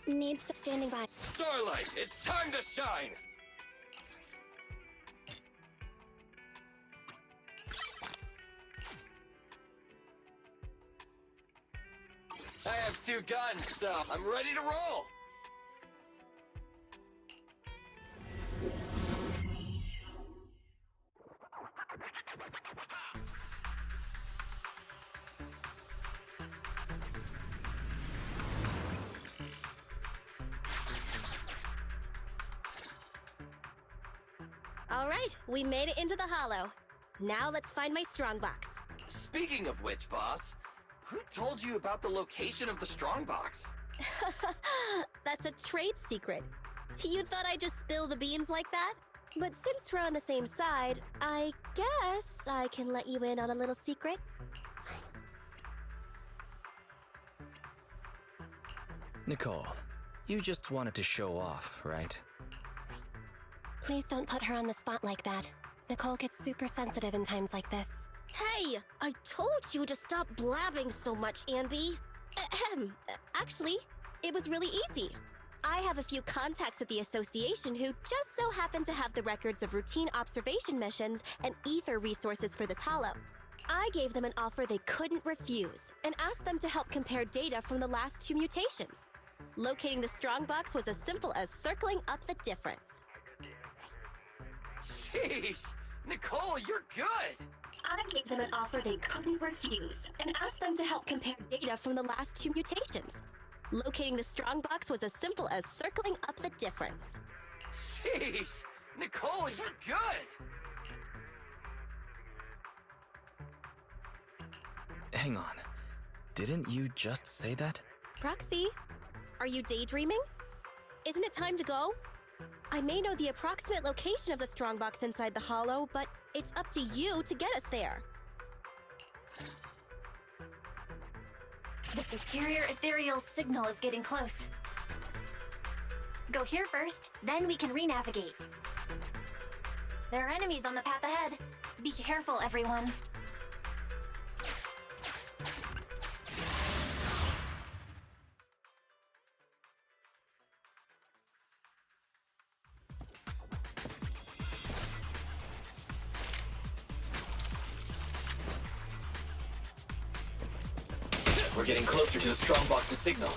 Needs standing by. Starlight, it's time to shine! I have 2 guns, so I'm ready to roll! All right, we made it into the hollow. Now let's find my strongbox. Speaking of which, boss, who told you about the location of the strongbox? That's a trade secret. You thought I'd just spill the beans like that? But since we're on the same side, I guess I can let you in on a little secret. Nicole, you just wanted to show off, right? Please don't put her on the spot like that. Nicole gets super sensitive in times like this. Hey! I told you to stop blabbing so much, Anby. Ahem. Actually, it was really easy. I have a few contacts at the association who just so happen to have the records of routine observation missions and ether resources for this hollow. I gave them an offer they couldn't refuse and asked them to help compare data from the last 2 mutations. Locating the strongbox was as simple as circling up the difference. Sheesh! Nicole, you're good! I gave them an offer they couldn't refuse and asked them to help compare data from the last 2 mutations. Locating the strongbox was as simple as circling up the difference. Sheesh! Nicole, you're good! Hang on. Didn't you just say that? Proxy, are you daydreaming? Isn't it time to go? I may know the approximate location of the strongbox inside the hollow, but it's up to you to get us there. The superior ethereal signal is getting close. Go here first, then we can re-navigate. There are enemies on the path ahead. Be careful, everyone. We're getting closer to the strongbox's signal.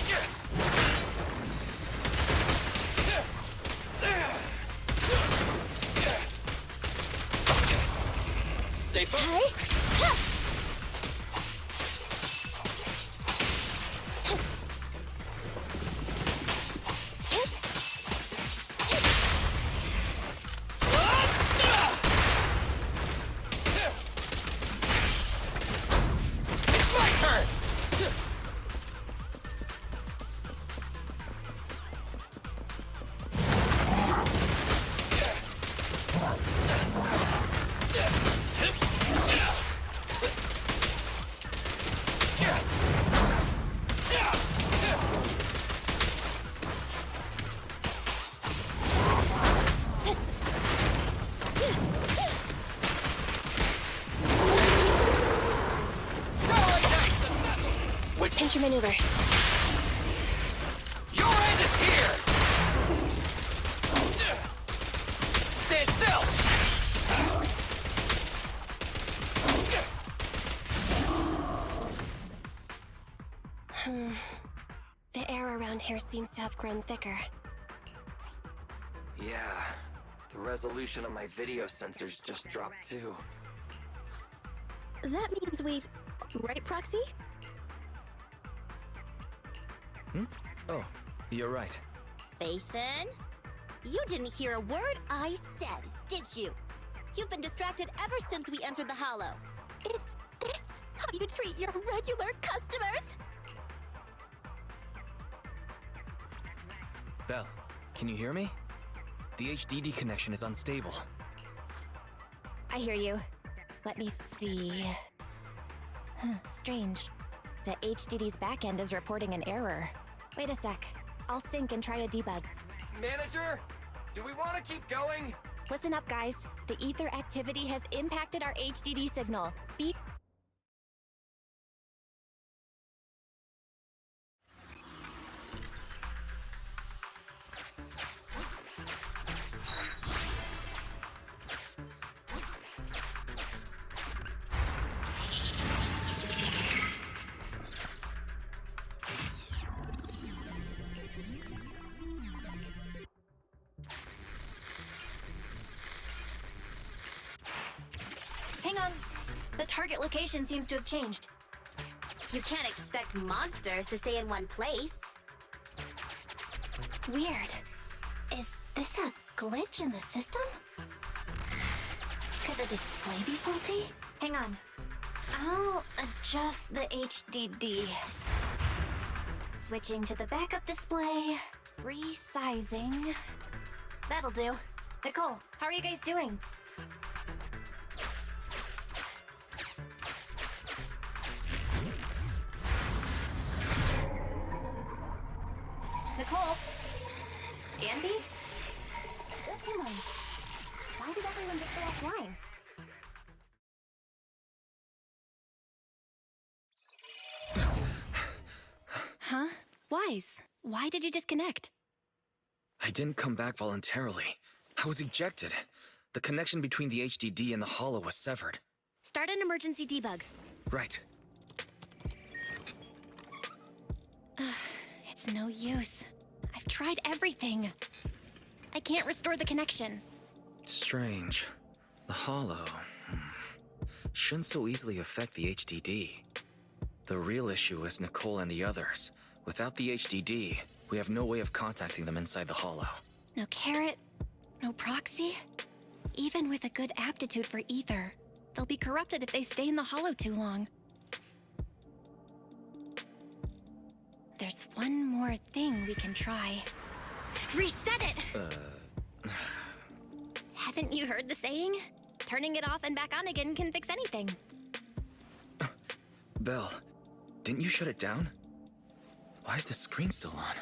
Yes! Stay focused. Pinch your maneuver. Your end is here! Stand still! The air around here seems to have grown thicker. Yeah, the resolution on my video sensors just dropped too. That means we've... Right, Proxy? Oh, you're right. Phaethon? You didn't hear a word I said, did you? You've been distracted ever since we entered the hollow. Is this how you treat your regular customers? Belle, can you hear me? The HDD connection is unstable. I hear you. Let me see. Strange. The HDD's backend is reporting an error. Wait a sec. I'll sync and try to debug. Manager, do we want to keep going? Listen up, guys. The ether activity has impacted our HDD signal. Be The target location seems to have changed. You can't expect monsters to stay in one place. Weird. Is this a glitch in the system? Could the display be faulty? Hang on. I'll adjust the HDD. Switching to the backup display. Resizing. That'll do. Nicole, how are you guys doing? Nicole? Andy? What's going on? Why did everyone get so offline? Huh? Wise, why did you disconnect? I didn't come back voluntarily. I was ejected. The connection between the HDD and the holo was severed. Start an emergency debug. Right. It's no use. I've tried everything. I can't restore the connection. Strange. The holo shouldn't so easily affect the HDD. The real issue is Nicole and the others. Without the HDD, we have no way of contacting them inside the holo. No carrot, no proxy. Even with a good aptitude for ether, they'll be corrupted if they stay in the holo too long. There's one more thing we can try. Reset it! Haven't you heard the saying? Turning it off and back on again can fix anything. Belle, didn't you shut it down? Why is the screen still on?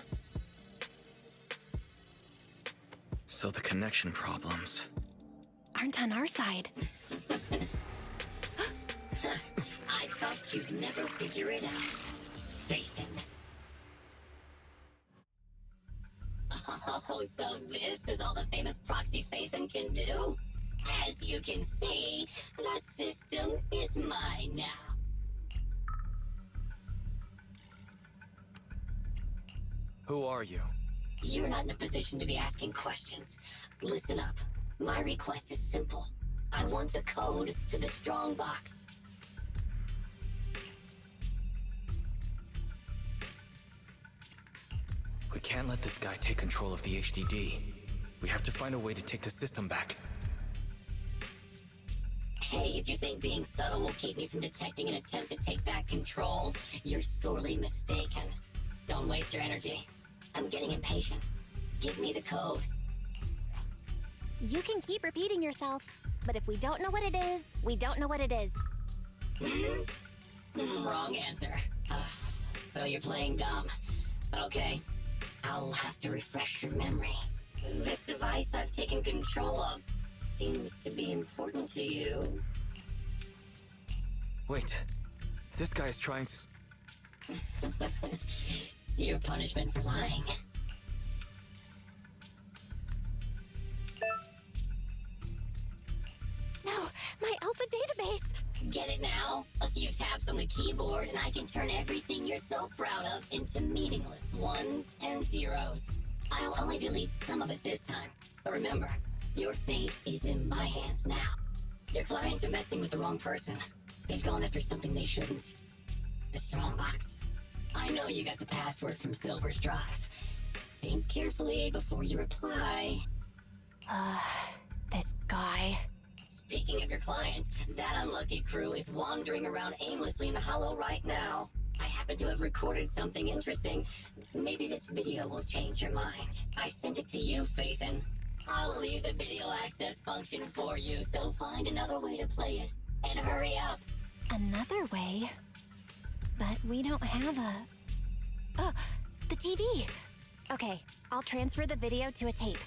So the connection problems aren't on our side. I thought you'd never figure it out. Faithin. Oh, so this is all the famous proxy Faithin can do? As you can see, the system is mine now. Who are you? You're not in a position to be asking questions. Listen up. My request is simple. I want the code to the strong box. We can't let this guy take control of the HDD. We have to find a way to take the system back. Hey, if you think being subtle will keep me from detecting an attempt to take back control, you're sorely mistaken. Don't waste your energy. I'm getting impatient. Give me the code. You can keep repeating yourself, but if we don't know what it is, we don't know what it is. Wrong answer. So you're playing dumb. Okay, I'll have to refresh your memory. This device I've taken control of seems to be important to you. Wait, this guy is trying to... Your punishment for lying. No, my alpha database! Get it now? A few taps on the keyboard and I can turn everything you're so proud of into meaningless ones and zeros. I'll only delete some of it this time. But remember, your fate is in my hands now. Your clients are messing with the wrong person. They've gone after something they shouldn't. The strongbox. I know you got the password from Silver's drive. Think carefully before you reply. This guy. Speaking of your clients, that unlucky crew is wandering around aimlessly in the hollow right now. I happen to have recorded something interesting. Maybe this video will change your mind. I sent it to you, Faithin. I'll leave the video access function for you, so find another way to play it. And hurry up. Another way? But we don't have a... Oh, the TV! Okay, I'll transfer the video to a tape.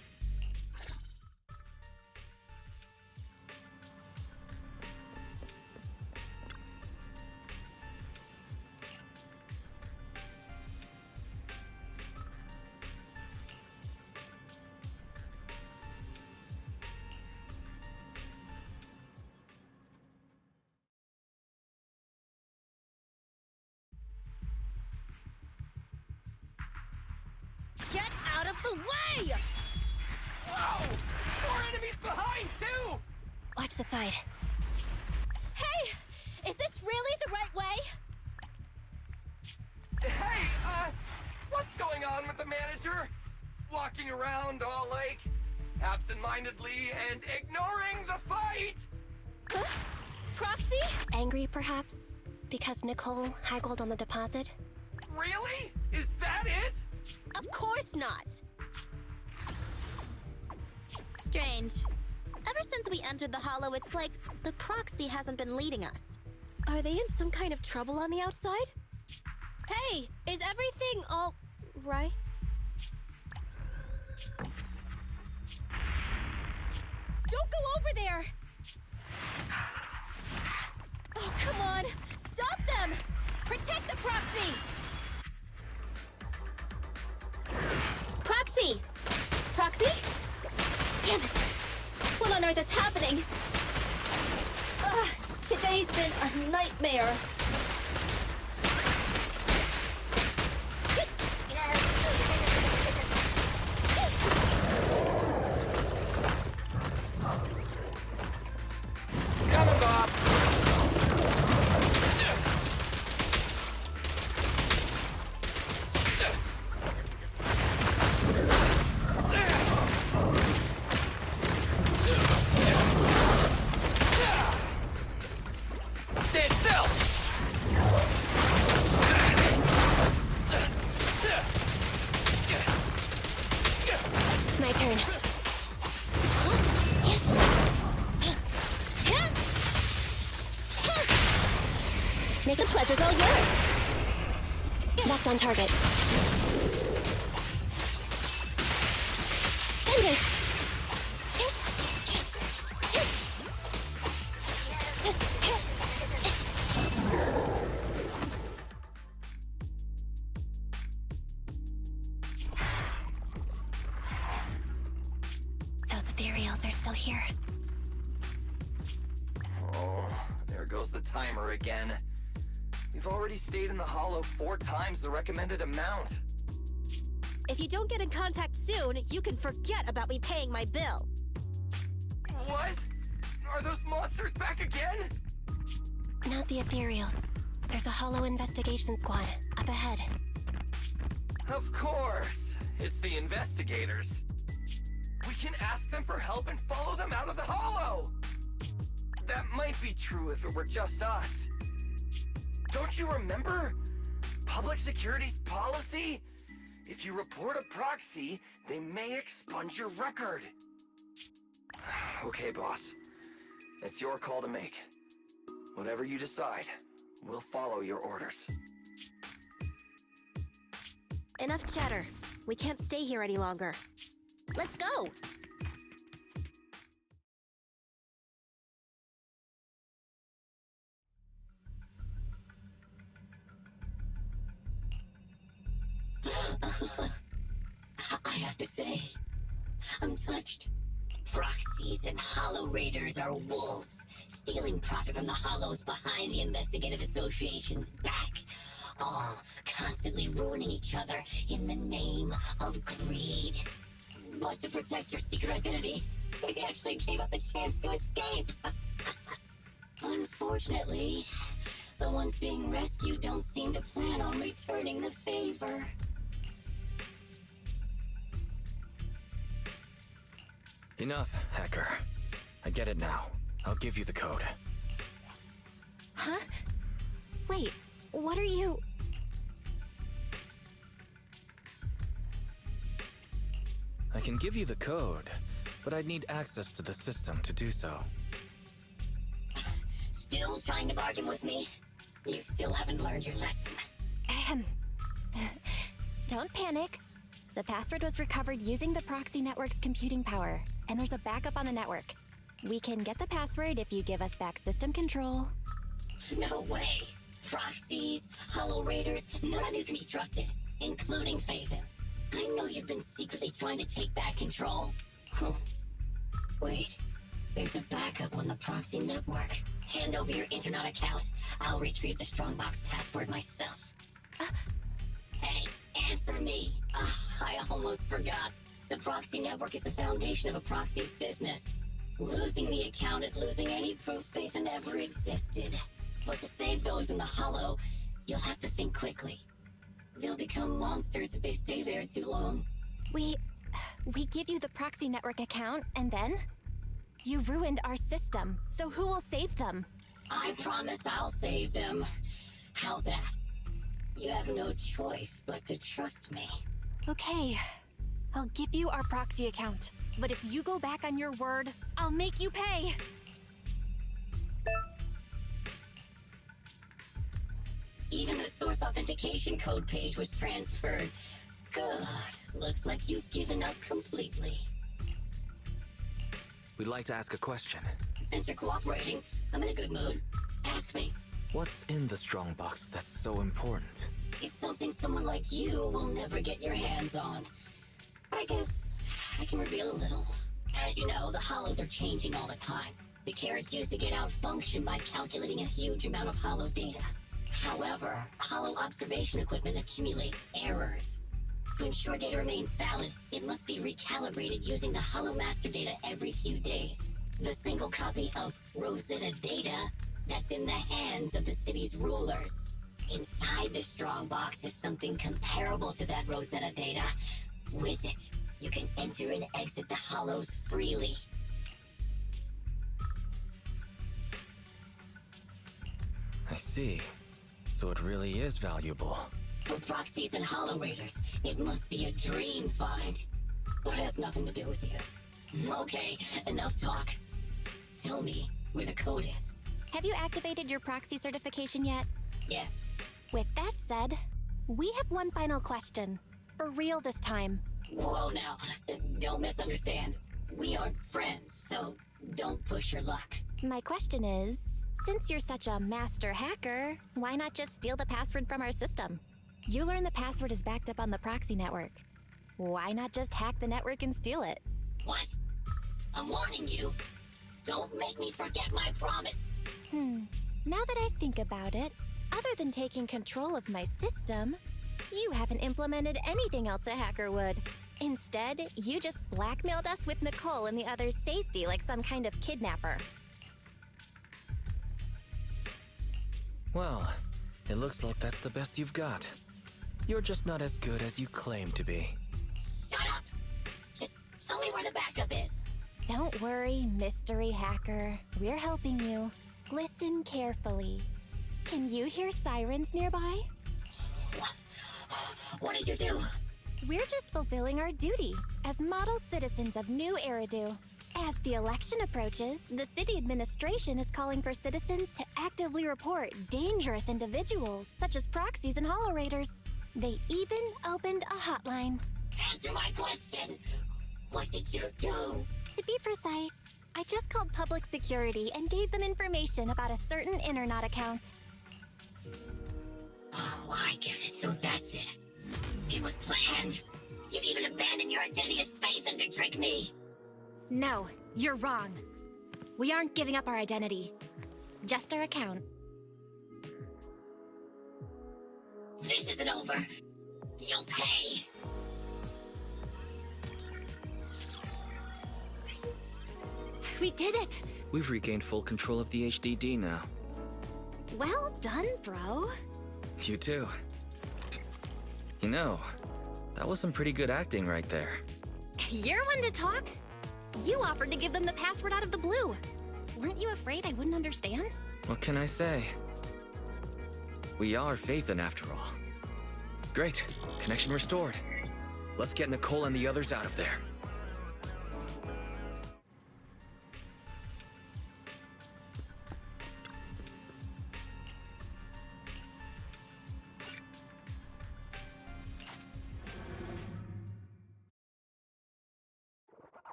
Get out of the way! Whoa! More enemies behind, too! Watch the side. Hey! Is this really the right way? Hey, what's going on with the manager? Walking around all like absent-mindedly and ignoring the fight? Huh? Proxy? Angry, perhaps? Because Nicole haggled on the deposit? Really? Is that it? Of course not! Strange. Ever since we entered the Hollow, it's like the proxy hasn't been leading us. Are they in some kind of trouble on the outside? Hey, is everything all right? Don't go over there! Oh, come on! Stop them! Protect the proxy! Proxy! Proxy? Damn it! What on earth is happening? Ugh, today's been a nightmare. Coming, boss. Stand still. My turn. Make the pleasure's all yours. Left on target. Thunder. Those ethereals are still here. Oh, there goes the timer again. We've already stayed in the Hollow 4 times the recommended amount. If you don't get in contact soon, you can forget about me paying my bill. What? Are those monsters back again? Not the ethereals. There's a Hollow investigation squad up ahead. Of course. It's the investigators. We can ask them for help and follow them out of the Hollow. That might be true if it were just us. Don't you remember? Public security's policy? If you report a proxy, they may expunge your record. Okay, boss. It's your call to make. Whatever you decide, we'll follow your orders. Enough chatter. We can't stay here any longer. Let's go! I have to say, I'm touched. Proxies and Hollow Raiders are wolves, stealing profit from the Hollows behind the investigative association's back, all constantly ruining each other in the name of greed. But to protect your secret identity, they actually gave up the chance to escape. Unfortunately, the ones being rescued don't seem to plan on returning the favor. Enough, hacker. I get it now. I'll give you the code. Huh? Wait, what are you... I can give you the code, but I'd need access to the system to do so. Still trying to bargain with me? You still haven't learned your lesson. Ahem. Don't panic. The password was recovered using the proxy network's computing power, and there's a backup on the network. We can get the password if you give us back system control. No way. Proxies, Hollow Raiders, none of you can be trusted, including Phaethon. I know you've been secretly trying to take back control. Huh. Wait, there's a backup on the proxy network. Hand over your internet account. I'll retrieve the Strongbox password myself. Hey, answer me. I almost forgot. The proxy network is the foundation of a proxy's business. Losing the account is losing any proof Phaethon ever existed. But to save those in the hollow, you'll have to think quickly. They'll become monsters if they stay there too long. We give you the proxy network account, and then? You ruined our system, so who will save them? I promise I'll save them. How's that? You have no choice but to trust me. Okay, I'll give you our proxy account. But if you go back on your word, I'll make you pay! Even the source authentication code page was transferred. Good. Looks like you've given up completely. We'd like to ask a question. Since you're cooperating, I'm in a good mood. Ask me. What's in the strongbox that's so important? It's something someone like you will never get your hands on. I guess I can reveal a little. As you know, the hollows are changing all the time. The carrots used to get out function by calculating a huge amount of hollow data. However, hollow observation equipment accumulates errors. To ensure data remains valid, it must be recalibrated using the hollow master data every few days. The single copy of Rosetta data that's in the hands of the city's rulers. Inside the strongbox is something comparable to that Rosetta data. With it, you can enter and exit the hollows freely. I see. So it really is valuable. For proxies and hollow raiders, it must be a dream find. But it has nothing to do with you. Okay, enough talk. Tell me where the code is. Have you activated your proxy certification yet? Yes. With that said, we have one final question. For real this time. Whoa now, don't misunderstand. We aren't friends, so don't push your luck. My question is, since you're such a master hacker, why not just steal the password from our system? You learn the password is backed up on the proxy network. Why not just hack the network and steal it? What? I'm warning you. Don't make me forget my promise. Now that I think about it, other than taking control of my system, you haven't implemented anything else a hacker would. Instead, you just blackmailed us with Nicole and the others' safety like some kind of kidnapper. Well, it looks like that's the best you've got. You're just not as good as you claim to be. Shut up! Just tell me where the backup is. Don't worry, mystery hacker. We're helping you. Listen carefully. Can you hear sirens nearby? What did you do? We're just fulfilling our duty as model citizens of New Eridu. As the election approaches, the city administration is calling for citizens to actively report dangerous individuals such as proxies and hollow raiders. They even opened a hotline. Answer my question! What did you do? To be precise, I just called public security and gave them information about a certain Internet account. Oh, I get it, so that's it. It was planned. You'd even abandon your identity as Phaethon to trick me. No, you're wrong. We aren't giving up our identity. Just our account. This isn't over. You'll pay. We did it! We've regained full control of the HDD now. Well done, bro. You too. You know, that was some pretty good acting right there. You're one to talk. You offered to give them the password out of the blue. Weren't you afraid I wouldn't understand? What can I say? We are Phaethon after all. Great. Connection restored. Let's get Nicole and the others out of there.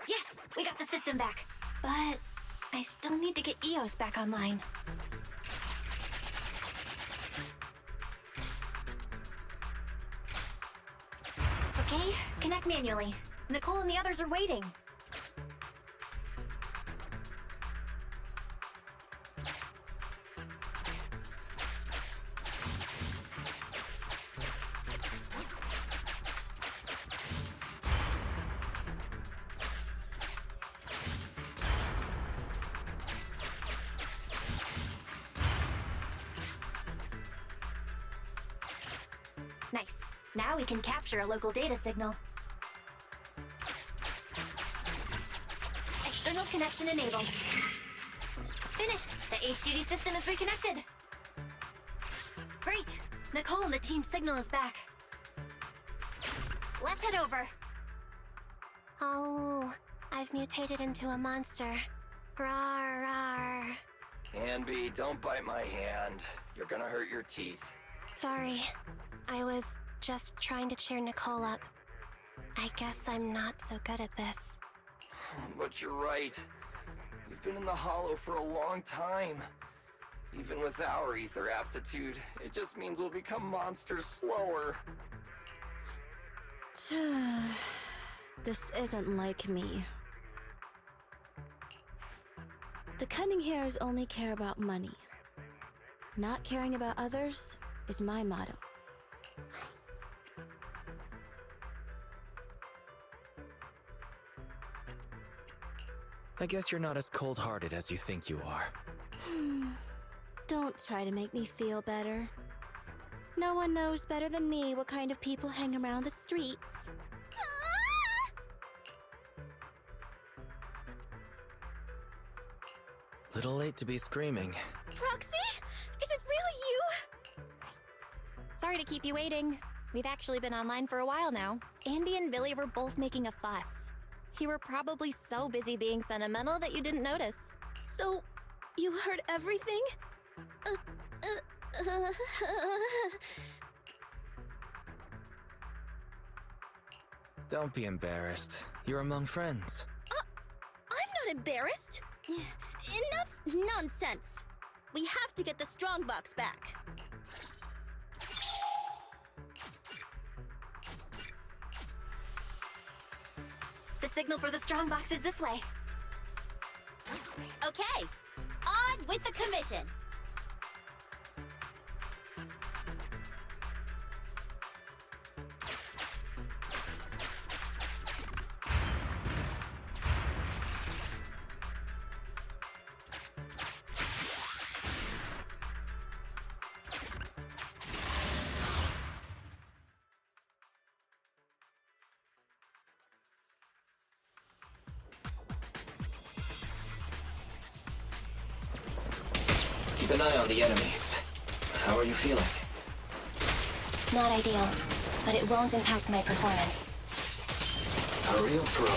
Yes, we got the system back. But I still need to get EOS back online. Okay, connect manually. Nicole and the others are waiting. Nice. Now we can capture a local data signal. External connection enabled. Finished! The HDD system is reconnected! Great! Nicole and the team signal is back. Let's head over. Oh, I've mutated into a monster. Rawr, rawr. Anby, don't bite my hand. You're gonna hurt your teeth. Sorry. I was just trying to cheer Nicole up. I guess I'm not so good at this. But you're right. We've been in the Hollow for a long time. Even with our ether aptitude, it just means we'll become monsters slower. This isn't like me. The cunning hairs only care about money. Not caring about others is my motto. I guess you're not as cold-hearted as you think you are. Don't try to make me feel better. No one knows better than me what kind of people hang around the streets. Little late to be screaming. Proxy? Is it really you? Sorry to keep you waiting. We've actually been online for a while now. Andy and Billy were both making a fuss. You were probably so busy being sentimental that you didn't notice. So, you heard everything? Don't be embarrassed. You're among friends. I'm not embarrassed. Enough nonsense. We have to get the strongbox back. The signal for the strongbox is this way. Okay, on with the commission. Keep an eye on the enemies. How are you feeling? Not ideal, but it won't impact my performance. A real pro.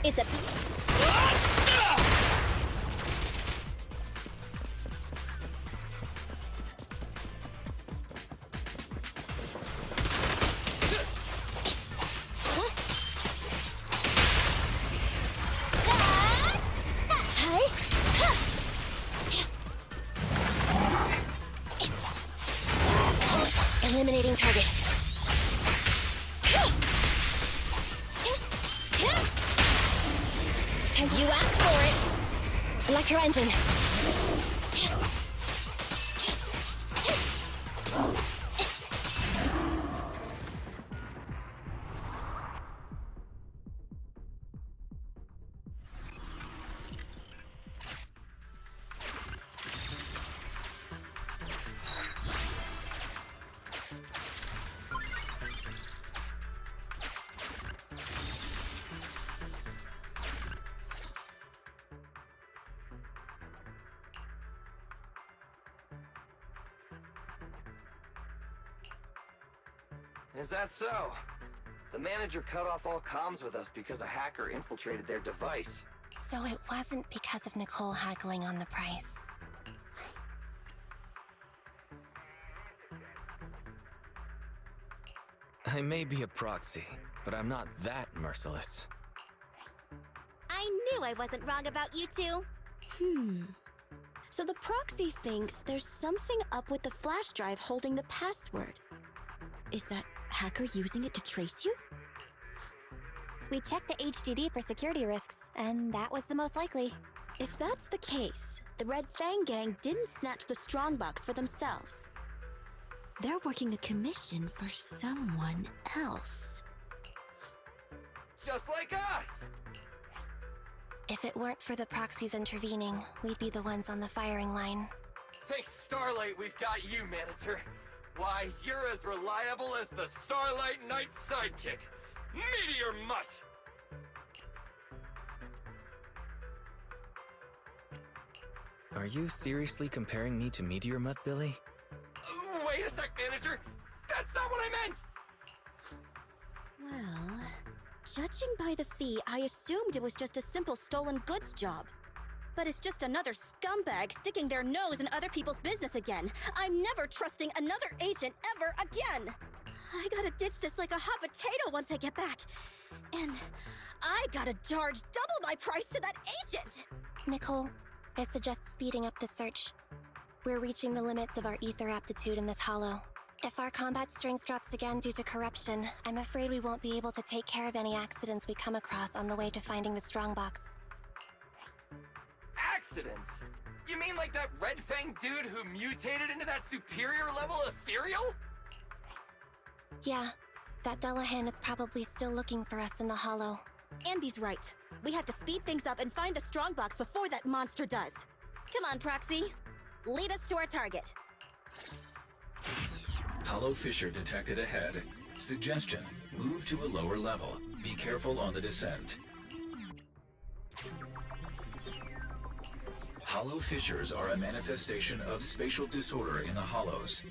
It's a... Eliminating target. You asked for it. Electro engine. Is that so? The manager cut off all comms with us because a hacker infiltrated their device. So it wasn't because of Nicole haggling on the price. I may be a proxy, but I'm not that merciless. I knew I wasn't wrong about you two. So the proxy thinks there's something up with the flash drive holding the password. Is that hacker using it to trace you? We checked the HDD for security risks, and that was the most likely. If that's the case, the Red Fang gang didn't snatch the strongbox for themselves. They're working a commission for someone else. Just like us! If it weren't for the proxies intervening, we'd be the ones on the firing line. Thanks Starlight, we've got you, Manager. Why, you're as reliable as the Starlight Knight's sidekick, Meteor Mutt! Are you seriously comparing me to Meteor Mutt, Billy? Wait a sec, Manager! That's not what I meant! Well, judging by the fee, I assumed it was just a simple stolen goods job. But it's just another scumbag sticking their nose in other people's business again. I'm never trusting another agent ever again. I gotta ditch this like a hot potato once I get back. And I gotta charge double my price to that agent! Nicole, I suggest speeding up the search. We're reaching the limits of our ether aptitude in this hollow. If our combat strength drops again due to corruption, I'm afraid we won't be able to take care of any accidents we come across on the way to finding the strongbox. Accidents? You mean like that red fang dude who mutated into that superior level ethereal? Yeah, that Dullahan is probably still looking for us in the hollow. Anby's right. We have to speed things up and find the strongbox before that monster does. Come on, Proxy. Lead us to our target. Hollow fissure detected ahead. Suggestion: move to a lower level. Be careful on the descent. Hollow fissures are a manifestation of spatial disorder in the hollows,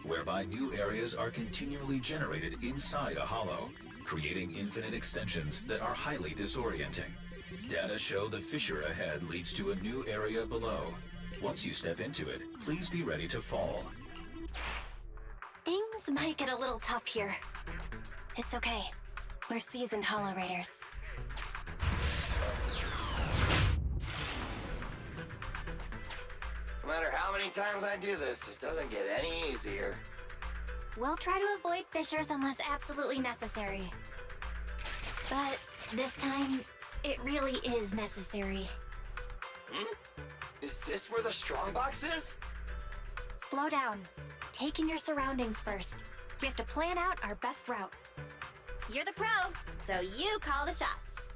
whereby new areas are continually generated inside a hollow, creating infinite extensions that are highly disorienting. Data show the fissure ahead leads to a new area below. Once you step into it, please be ready to fall. Things might get a little tough here. It's okay. We're seasoned Hollow Raiders. No matter how many times I do this, it doesn't get any easier. We'll try to avoid fissures unless absolutely necessary. But this time, it really is necessary. Is this where the strongbox is? Slow down. Take in your surroundings first. We have to plan out our best route. You're the pro, so you call the shots.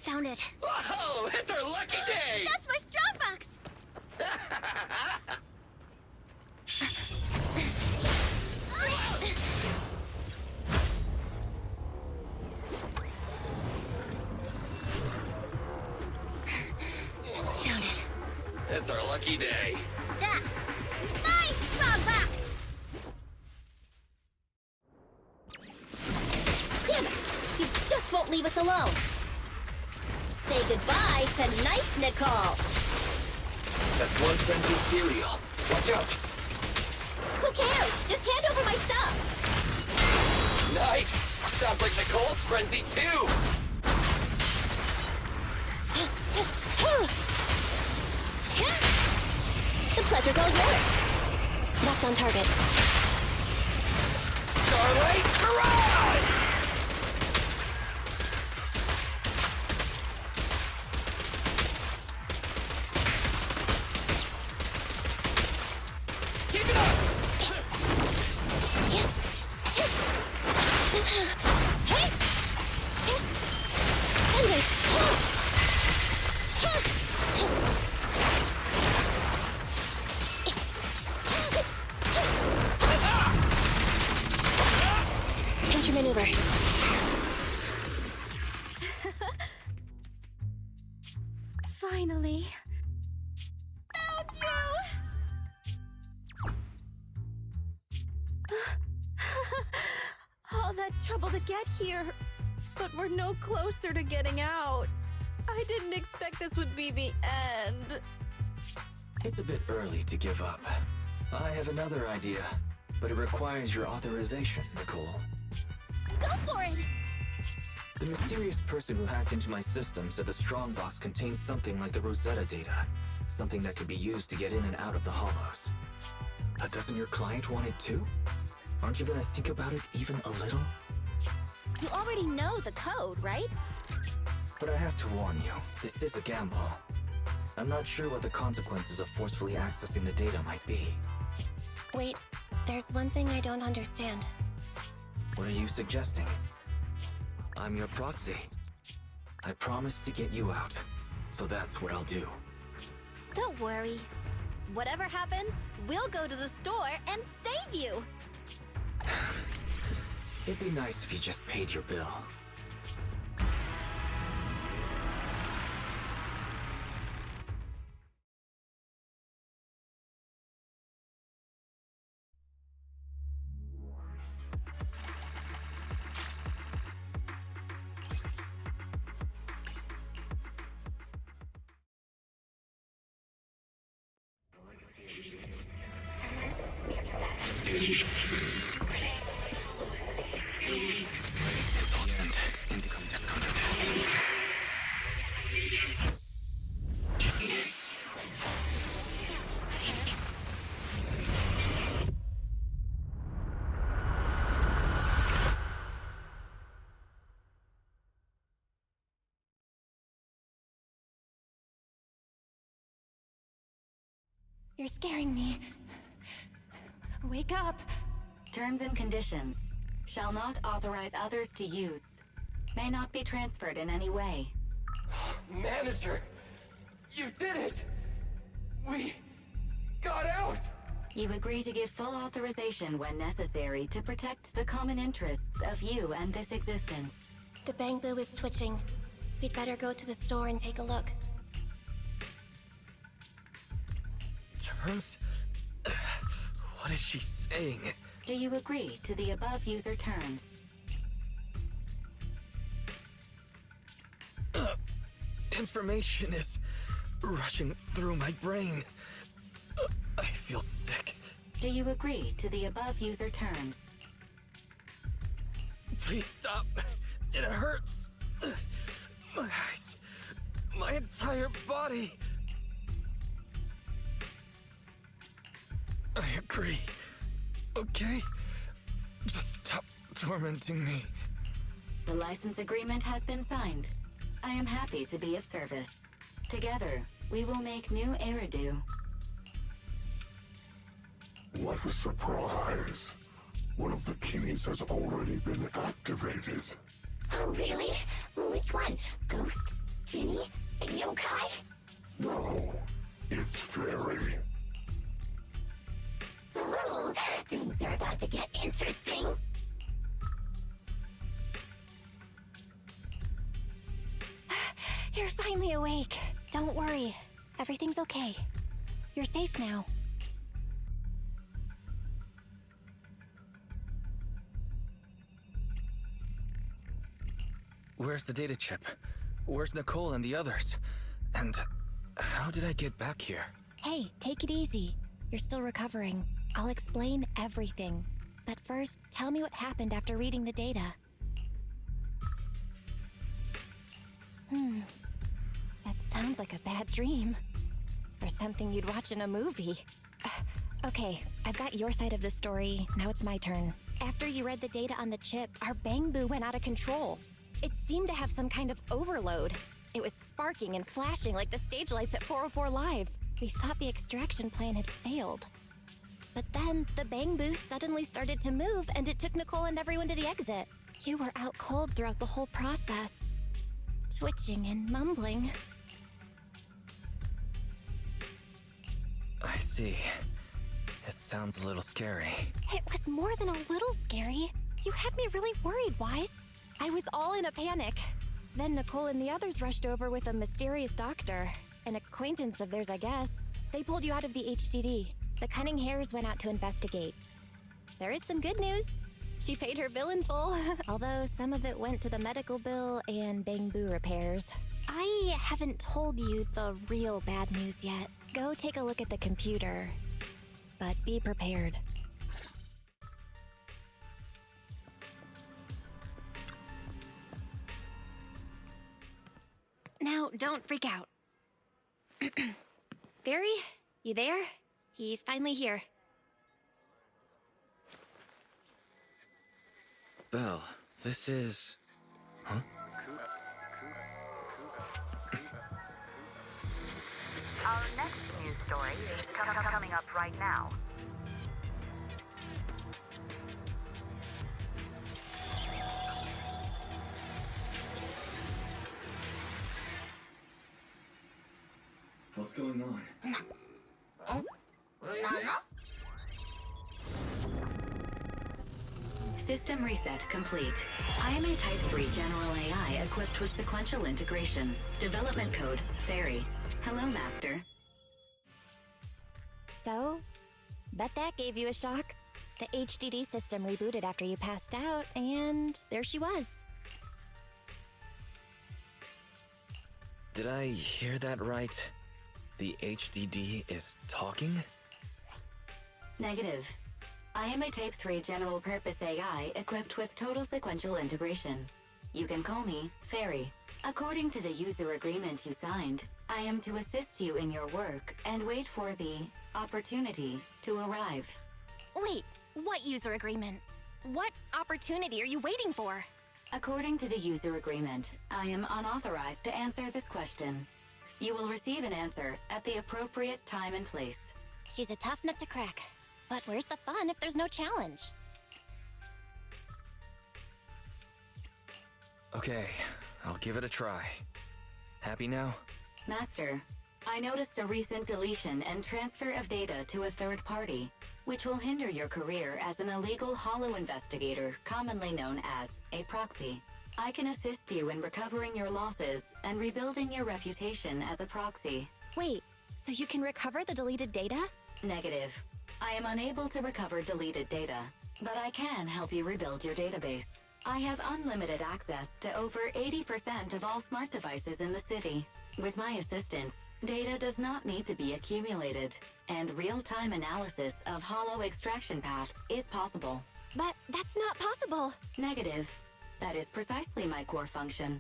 Found it. Whoa, it's our lucky day! That's my strongbox! Found it. It's our lucky day. That's my strongbox! Damn it! You just won't leave us alone! Say goodbye to nice Nicole! That's one frenzy ethereal. Watch out! Who cares? Just hand over my stuff! Nice! Sounds like Nicole's frenzy too! The pleasure's all yours! Left on target. Starlight Mirage! all that trouble to get here, but we're no closer to getting out. I didn't expect this would be the end. It's a bit early to give up. I have another idea, but it requires your authorization, Nicole. Go for it! The mysterious person who hacked into my system said the strongbox contains something like the Rosetta data, something that could be used to get in and out of the hollows. But doesn't your client want it too? Aren't you gonna think about it even a little? You already know the code, right? But I have to warn you, this is a gamble. I'm not sure what the consequences of forcefully accessing the data might be. Wait, there's one thing I don't understand. What are you suggesting? I'm your proxy. I promised to get you out, so that's what I'll do. Don't worry. Whatever happens, we'll go to the store and save you! It'd be nice if you just paid your bill. You're scaring me. Wake up! Terms and conditions. Shall not authorize others to use. May not be transferred in any way. Manager! You did it! We got out! You agree to give full authorization when necessary to protect the common interests of you and this existence. The Bangbu is twitching. We'd better go to the store and take a look. Terms? What is she saying? Do you agree to the above user terms? Information is rushing through my brain. I feel sick. Do you agree to the above user terms? Please stop. It hurts. My eyes. My entire body. I agree. Okay? Just stop tormenting me. The license agreement has been signed. I am happy to be of service. Together, we will make new Eridu. What a surprise. One of the keys has already been activated. Oh, really? Which one? Ghost? Genie? Yokai? No, it's Fairy. Ooh, things are about to get interesting. You're finally awake. Don't worry. Everything's okay. You're safe now. Where's the data chip? Where's Nicole and the others? And how did I get back here? Hey, take it easy. You're still recovering. I'll explain everything. But first, tell me what happened after reading the data. That sounds like a bad dream. Or something you'd watch in a movie. Okay, I've got your side of the story. Now it's my turn. After you read the data on the chip, our Bangbu went out of control. It seemed to have some kind of overload. It was sparking and flashing like the stage lights at 404 Live. We thought the extraction plan had failed. But then, the Bangbu suddenly started to move and it took Nicole and everyone to the exit. You were out cold throughout the whole process. Twitching and mumbling. I see. It sounds a little scary. It was more than a little scary. You had me really worried, Wise. I was all in a panic. Then Nicole and the others rushed over with a mysterious doctor. An acquaintance of theirs, I guess. They pulled you out of the HDD. The Cunning Hares went out to investigate. There is some good news. She paid her bill in full, although some of it went to the medical bill and bamboo repairs. I haven't told you the real bad news yet. Go take a look at the computer, but be prepared. Now, don't freak out. Barry, you there? He's finally here. Belle, this is... Huh? Our next news story is coming up right now. What's going on? System reset complete. I am a Type 3 General AI equipped with sequential integration. Development code, Fairy. Hello, Master. So, bet that gave you a shock. The HDD system rebooted after you passed out, and there she was. Did I hear that right? The HDD is talking? Negative. I am a Type 3 General Purpose AI equipped with total sequential integration. You can call me Fairy. According to the user agreement you signed, I am to assist you in your work and wait for the opportunity to arrive. Wait, what user agreement? What opportunity are you waiting for? According to the user agreement, I am unauthorized to answer this question. You will receive an answer at the appropriate time and place. She's a tough nut to crack. But where's the fun if there's no challenge? Okay, I'll give it a try. Happy now? Master, I noticed a recent deletion and transfer of data to a third party, which will hinder your career as an illegal holo investigator, commonly known as a proxy. I can assist you in recovering your losses and rebuilding your reputation as a proxy. Wait, so you can recover the deleted data? Negative. I am unable to recover deleted data, but I can help you rebuild your database. I have unlimited access to over 80% of all smart devices in the city. With my assistance, data does not need to be accumulated, and real-time analysis of holo extraction paths is possible. But that's not possible. Negative. That is precisely my core function.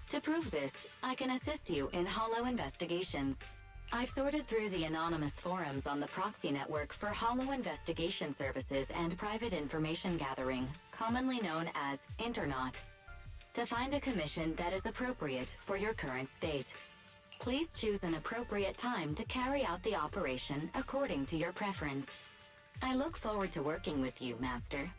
To prove this, I can assist you in holo investigations. I've sorted through the anonymous forums on the proxy network for holo investigation services and private information gathering, commonly known as Internaut, to find a commission that is appropriate for your current state. Please choose an appropriate time to carry out the operation according to your preference. I look forward to working with you, Master.